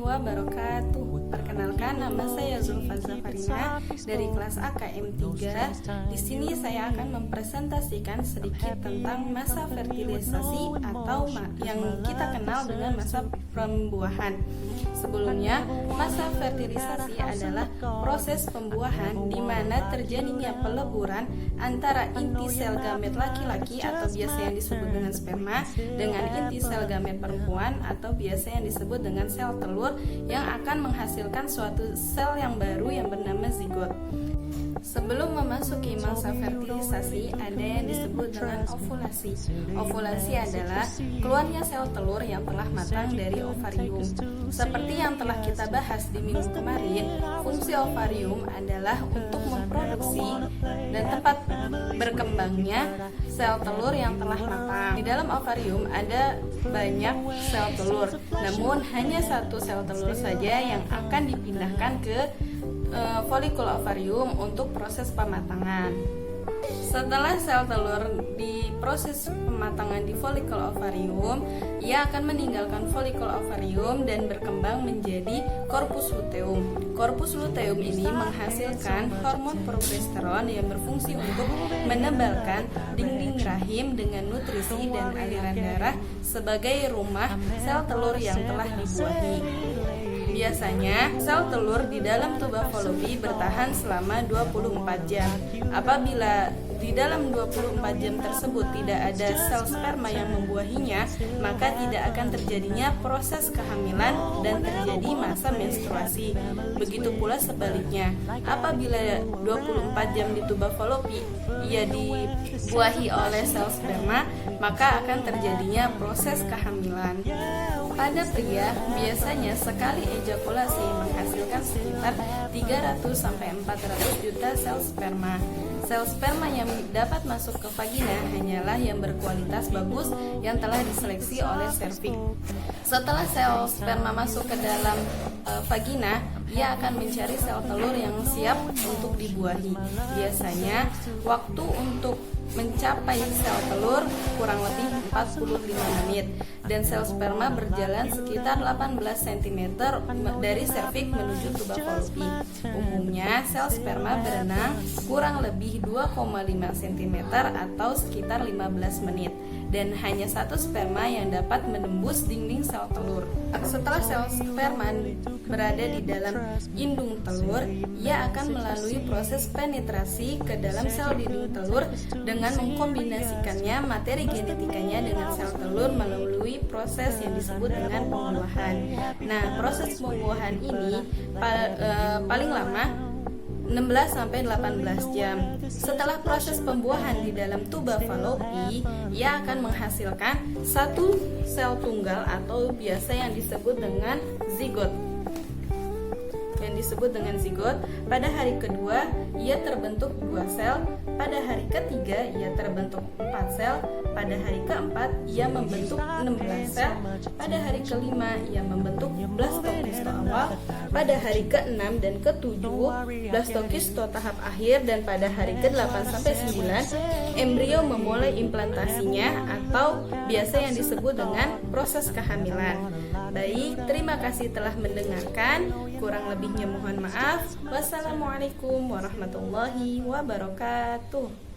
wabarakatuh. Perkenalkan, nama saya Zulfa Zafarina dari kelas AKM 3. Di sini saya akan mempresentasikan sedikit tentang masa fertilisasi atau yang kita kenal dengan masa pembuahan. Sebelumnya, masa fertilisasi adalah proses pembuahan di mana terjadinya peleburan antara inti sel gamet laki-laki atau biasa yang disebut dengan sperma dengan inti sel gamet perempuan atau biasa yang disebut dengan sel telur yang akan menghasilkan suatu sel yang baru yang bernama zigot. Sebelum memasuki masa fertilisasi, ada yang disebut dengan ovulasi. Ovulasi adalah keluarnya sel telur yang telah matang dari ovarium. Seperti yang telah kita bahas di minggu kemarin, fungsi ovarium adalah untuk memproduksi dan tempat berkembangnya sel telur yang telah matang. Di dalam ovarium ada banyak sel telur, namun hanya satu sel telur saja yang akan dipindahkan ke folikul ovarium untuk proses pematangan. Setelah sel telur diproses pematangan di folikul ovarium, ia akan meninggalkan folikul ovarium dan berkembang menjadi korpus luteum. Korpus luteum ini menghasilkan hormon progesteron yang berfungsi untuk menebalkan dinding rahim dengan nutrisi dan aliran darah sebagai rumah sel telur yang telah dibuahi. Biasanya, sel telur di dalam tuba Fallopi bertahan selama 24 jam. Apabila di dalam 24 jam tersebut tidak ada sel sperma yang membuahinya, maka tidak akan terjadinya proses kehamilan dan terjadi masa menstruasi. Begitu pula sebaliknya, apabila 24 jam di tuba Fallopi ia dibuahi oleh sel sperma, maka akan terjadinya proses kehamilan. Pada pria, biasanya sekali ejakulasi menghasilkan sekitar 300-400 juta sel sperma. Sel sperma yang dapat masuk ke vagina hanyalah yang berkualitas bagus yang telah diseleksi oleh serviks. Setelah sel sperma masuk ke dalam vagina, ia akan mencari sel telur yang siap untuk dibuahi. Biasanya, waktu untuk mencapai sel telur kurang lebih 45 menit dan sel sperma berjalan sekitar 18 cm dari serviks menuju tuba Fallopi. Umumnya sel sperma berenang kurang lebih 2,5 cm atau sekitar 15 menit dan hanya satu sperma yang dapat menembus dinding sel telur. Setelah sel sperma berada di dalam indung telur, ia akan melalui proses penetrasi ke dalam sel dinding telur dengan mengkombinasikannya materi genetikanya dengan sel telur melalui proses yang disebut dengan pembuahan. Nah, proses pembuahan ini paling lama 16-18 jam. Setelah proses pembuahan di dalam tuba Fallopi, ia akan menghasilkan satu sel tunggal atau biasa yang disebut dengan zigot. Pada hari kedua ia terbentuk 2 sel, pada hari ketiga ia terbentuk 4 sel, pada hari keempat ia membentuk 16 sel, pada hari kelima ia membentuk blastokisto awal, pada hari ke-6 dan ke-7 blastokisto tahap akhir, dan pada hari ke-8 sampai 9 embrio memulai implantasinya atau biasa yang disebut dengan proses kehamilan. Baik, terima kasih telah mendengarkan. Kurang lebihnya mohon maaf. Wassalamualaikum warahmatullahi wabarakatuh.